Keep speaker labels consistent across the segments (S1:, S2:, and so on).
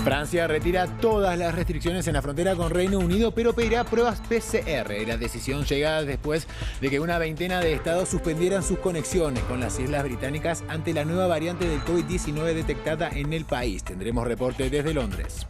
S1: Francia retira todas las restricciones en la frontera con Reino Unido, pero pedirá pruebas PCR. La decisión llega después de que una veintena de estados suspendieran sus conexiones con las Islas Británicas ante la nueva variante del COVID-19 detectada en el país. Tendremos reporte desde Londres.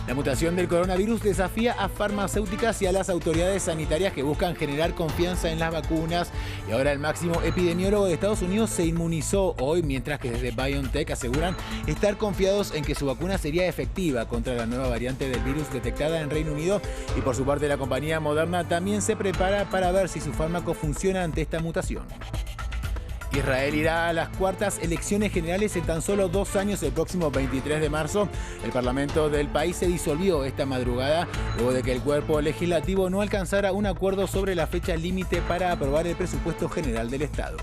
S1: La mutación del coronavirus desafía a farmacéuticas y a las autoridades sanitarias que buscan generar confianza en las vacunas. Y ahora el máximo epidemiólogo de Estados Unidos se inmunizó hoy, mientras que desde BioNTech aseguran estar confiados en que su vacuna sería efectiva contra la nueva variante del virus detectada en Reino Unido. Y por su parte la compañía Moderna también se prepara para ver si su fármaco funciona ante esta mutación. Israel irá a las cuartas elecciones generales en tan solo 2 años, el próximo 23 de marzo. El parlamento del país se disolvió esta madrugada luego de que el cuerpo legislativo no alcanzara un acuerdo sobre la fecha límite para aprobar el presupuesto general del Estado.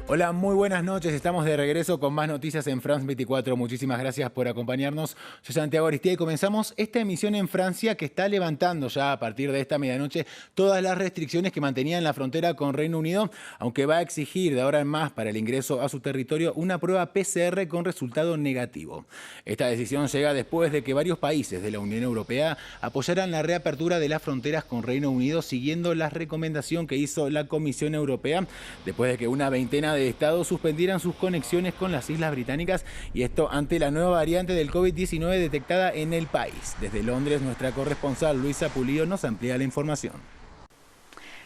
S1: Hola, muy buenas noches. Estamos de regreso con más noticias en France 24. Muchísimas gracias por acompañarnos. Soy Santiago Aristía y comenzamos esta emisión en Francia, que está levantando ya a partir de esta medianoche todas las restricciones que mantenía en la frontera con Reino Unido, aunque va a exigir de ahora en más para el ingreso a su territorio una prueba PCR con resultado negativo. Esta decisión llega después de que varios países de la Unión Europea apoyaran la reapertura de las fronteras con Reino Unido, siguiendo la recomendación que hizo la Comisión Europea, después de que una veintena de estados suspendieran sus conexiones con las Islas Británicas, y esto ante la nueva variante del COVID-19 detectada en el país. Desde Londres, nuestra corresponsal Luisa Pulido nos amplía la información.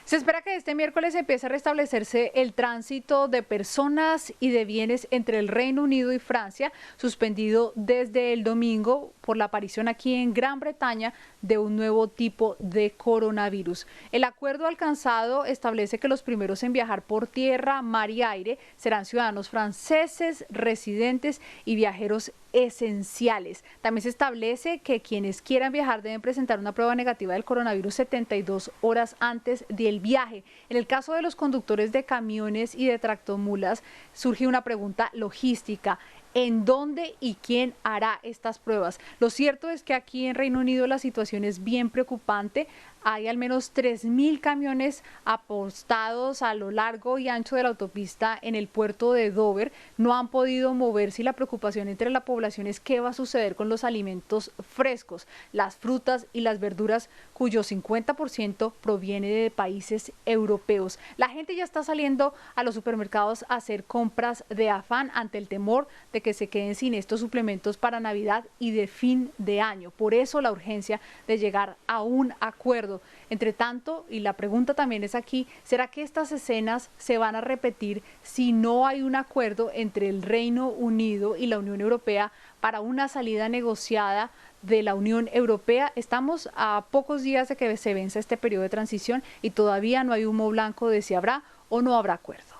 S2: Se espera que este miércoles empiece a restablecerse el tránsito de personas y de bienes entre el Reino Unido y Francia, suspendido desde el domingo por la aparición aquí en Gran Bretaña de un nuevo tipo de coronavirus. El acuerdo alcanzado establece que los primeros en viajar por tierra, mar y aire serán ciudadanos franceses, residentes y viajeros esenciales. También se establece que quienes quieran viajar deben presentar una prueba negativa del coronavirus 72 horas antes del viaje. En el caso de los conductores de camiones y de tractomulas, surge una pregunta logística: ¿en dónde y quién hará estas pruebas? Lo cierto es que aquí en Reino Unido la situación es bien preocupante. Hay al menos 3.000 camiones apostados a lo largo y ancho de la autopista en el puerto de Dover. No han podido moverse y la preocupación entre la población es qué va a suceder con los alimentos frescos, las frutas y las verduras, cuyo 50% proviene de países europeos. La gente ya está saliendo a los supermercados a hacer compras de afán ante el temor de que se queden sin estos suplementos para Navidad y de fin de año. Por eso la urgencia de llegar a un acuerdo. Entre tanto, y la pregunta también es aquí, ¿será que estas escenas se van a repetir si no hay un acuerdo entre el Reino Unido y la Unión Europea para una salida negociada de la Unión Europea? Estamos a pocos días de que se venza este periodo de transición y todavía no hay humo blanco de si habrá o no habrá acuerdo.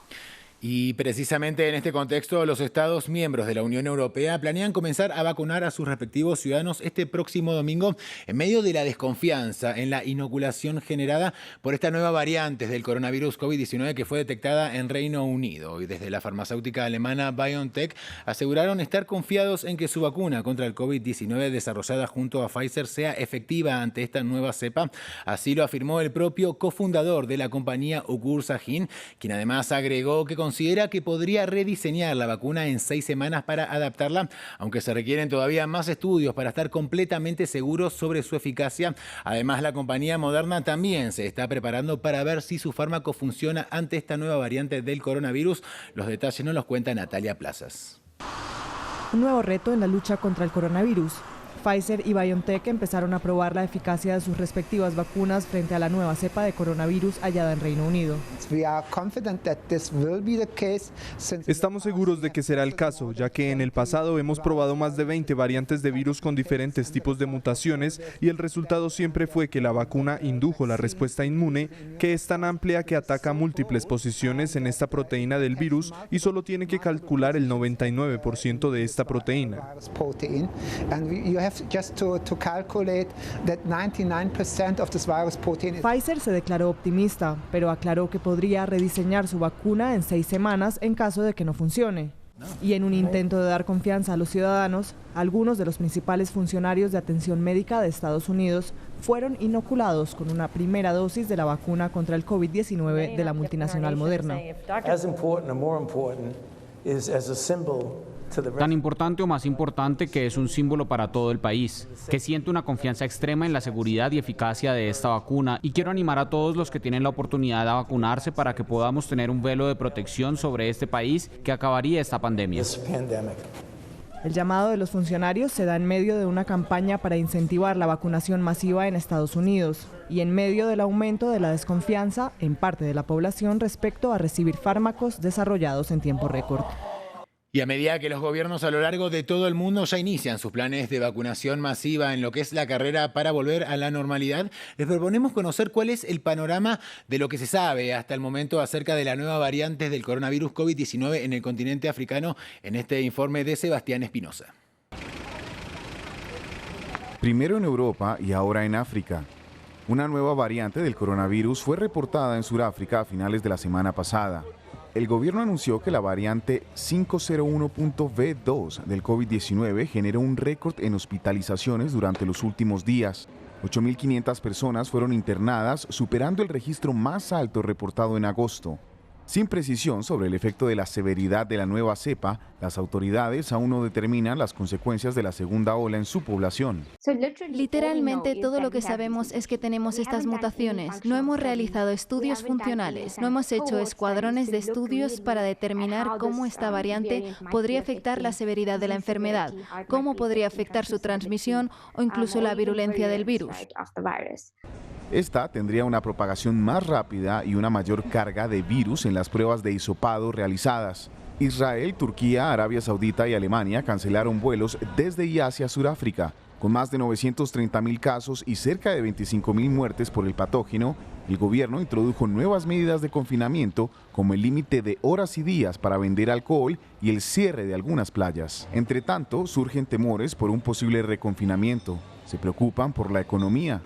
S1: Y precisamente en este contexto, los Estados miembros de la Unión Europea planean comenzar a vacunar a sus respectivos ciudadanos este próximo domingo, en medio de la desconfianza en la inoculación generada por esta nueva variante del coronavirus COVID-19 que fue detectada en Reino Unido. Y desde la farmacéutica alemana BioNTech aseguraron estar confiados en que su vacuna contra el COVID-19 desarrollada junto a Pfizer sea efectiva ante esta nueva cepa. Así lo afirmó el propio cofundador de la compañía, Ugur Sahin, quien además agregó que considera que podría rediseñar la vacuna en 6 semanas para adaptarla, aunque se requieren todavía más estudios para estar completamente seguros sobre su eficacia. Además, la compañía Moderna también se está preparando para ver si su fármaco funciona ante esta nueva variante del coronavirus. Los detalles nos los cuenta Natalia Plazas.
S3: Un nuevo reto en la lucha contra el coronavirus. Pfizer y BioNTech empezaron a probar la eficacia de sus respectivas vacunas frente a la nueva cepa de coronavirus hallada en Reino Unido.
S4: Estamos seguros de que será el caso, ya que en el pasado hemos probado más de 20 variantes de virus con diferentes tipos de mutaciones y el resultado siempre fue que la vacuna indujo la respuesta inmune, que es tan amplia que ataca múltiples posiciones en esta proteína del virus y solo tiene que calcular el 99% de esta proteína.
S3: Pfizer se declaró optimista, pero aclaró que podría rediseñar su vacuna en 6 semanas en caso de que no funcione. Y en un intento de dar confianza a los ciudadanos, algunos de los principales funcionarios de atención médica de Estados Unidos fueron inoculados con una primera dosis de la vacuna contra el COVID-19 de la multinacional Moderna.
S5: Tan importante o más importante que es un símbolo para todo el país, que siento una confianza extrema en la seguridad y eficacia de esta vacuna y quiero animar a todos los que tienen la oportunidad de vacunarse para que podamos tener un velo de protección sobre este país que acabaría esta pandemia.
S3: El llamado de los funcionarios se da en medio de una campaña para incentivar la vacunación masiva en Estados Unidos y en medio del aumento de la desconfianza en parte de la población respecto a recibir fármacos desarrollados en tiempo récord.
S1: Y a medida que los gobiernos a lo largo de todo el mundo ya inician sus planes de vacunación masiva en lo que es la carrera para volver a la normalidad, les proponemos conocer cuál es el panorama de lo que se sabe hasta el momento acerca de la nueva variante del coronavirus COVID-19 en el continente africano en este informe de Sebastián Espinosa.
S6: Primero en Europa y ahora en África. Una nueva variante del coronavirus fue reportada en Sudáfrica a finales de la semana pasada. El gobierno anunció que la variante 501.V2 del COVID-19 generó un récord en hospitalizaciones durante los últimos días. 8.500 personas fueron internadas, superando el registro más alto reportado en agosto. Sin precisión sobre el efecto de la severidad de la nueva cepa, las autoridades aún no determinan las consecuencias de la segunda ola en su población.
S7: Literalmente todo lo que sabemos es que tenemos estas mutaciones. No hemos realizado estudios funcionales, no hemos hecho escuadrones de estudios para determinar cómo esta variante podría afectar la severidad de la enfermedad, cómo podría afectar su transmisión o incluso la virulencia del virus.
S6: Esta tendría una propagación más rápida y una mayor carga de virus en las pruebas de hisopado realizadas. Israel, Turquía, Arabia Saudita y Alemania cancelaron vuelos desde y hacia Sudáfrica. Con más de 930.000 casos y cerca de 25.000 muertes por el patógeno, el gobierno introdujo nuevas medidas de confinamiento, como el límite de horas y días para vender alcohol y el cierre de algunas playas. Entre tanto, surgen temores por un posible reconfinamiento. Se preocupan por la economía.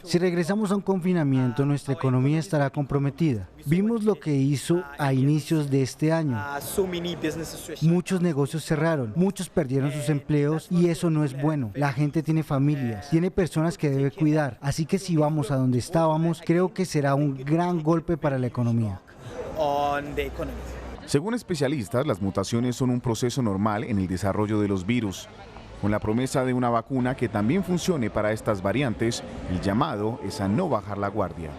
S8: Si regresamos a un confinamiento, nuestra economía estará comprometida. Vimos lo que hizo a inicios de este año. Muchos negocios cerraron, muchos perdieron sus empleos y eso no es bueno. La gente tiene familias, tiene personas que debe cuidar. Así que si vamos a donde estábamos, creo que será un gran golpe para la economía.
S6: Según especialistas, las mutaciones son un proceso normal en el desarrollo de los virus. Con la promesa de una vacuna que también funcione para estas variantes, el llamado es a no bajar la guardia.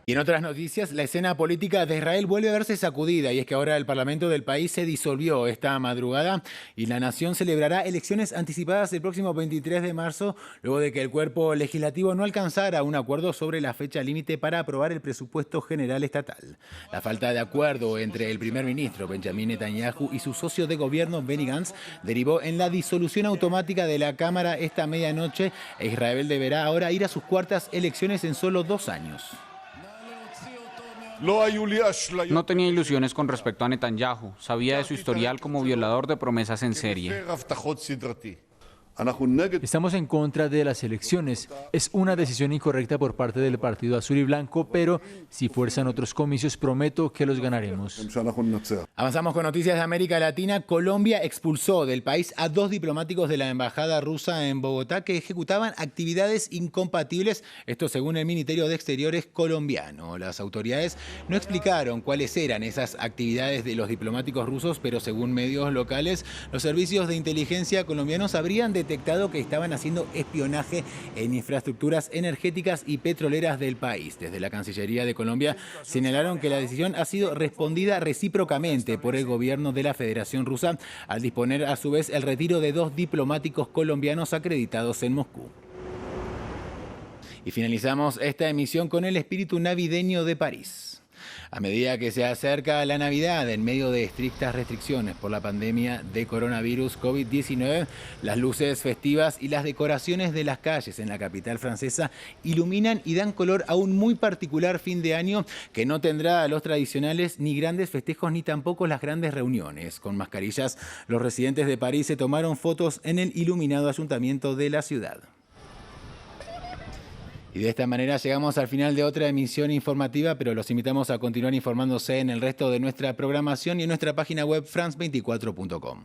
S1: Y en otras noticias, la escena política de Israel vuelve a verse sacudida, y es que ahora el Parlamento del país se disolvió esta madrugada y la nación celebrará elecciones anticipadas el próximo 23 de marzo, luego de que el cuerpo legislativo no alcanzara un acuerdo sobre la fecha límite para aprobar el presupuesto general estatal. La falta de acuerdo entre el primer ministro Benjamin Netanyahu y su socio de gobierno Benny Gantz derivó en la disolución automática de la Cámara esta medianoche, e Israel deberá ahora ir a sus cuartas elecciones en solo 2 años.
S5: No tenía ilusiones con respecto a Netanyahu. Sabía de su historial como violador de promesas en serie.
S9: Estamos en contra de las elecciones. Es una decisión incorrecta por parte del Partido Azul y Blanco, pero si fuerzan otros comicios, prometo que los ganaremos.
S1: Avanzamos con noticias de América Latina. Colombia expulsó del país a 2 diplomáticos de la embajada rusa en Bogotá que ejecutaban actividades incompatibles, esto según el Ministerio de Exteriores colombiano. Las autoridades no explicaron cuáles eran esas actividades de los diplomáticos rusos, pero según medios locales, los servicios de inteligencia colombianos habrían detectado que estaban haciendo espionaje en infraestructuras energéticas y petroleras del país. Desde la Cancillería de Colombia señalaron que la decisión ha sido respondida recíprocamente por el gobierno de la Federación Rusa, al disponer a su vez el retiro de 2 diplomáticos colombianos acreditados en Moscú. Y finalizamos esta emisión con el espíritu navideño de París. A medida que se acerca la Navidad, en medio de estrictas restricciones por la pandemia de coronavirus COVID-19, las luces festivas y las decoraciones de las calles en la capital francesa iluminan y dan color a un muy particular fin de año que no tendrá los tradicionales ni grandes festejos ni tampoco las grandes reuniones. Con mascarillas, los residentes de París se tomaron fotos en el iluminado ayuntamiento de la ciudad. Y de esta manera llegamos al final de otra emisión informativa, pero los invitamos a continuar informándose en el resto de nuestra programación y en nuestra página web france24.com.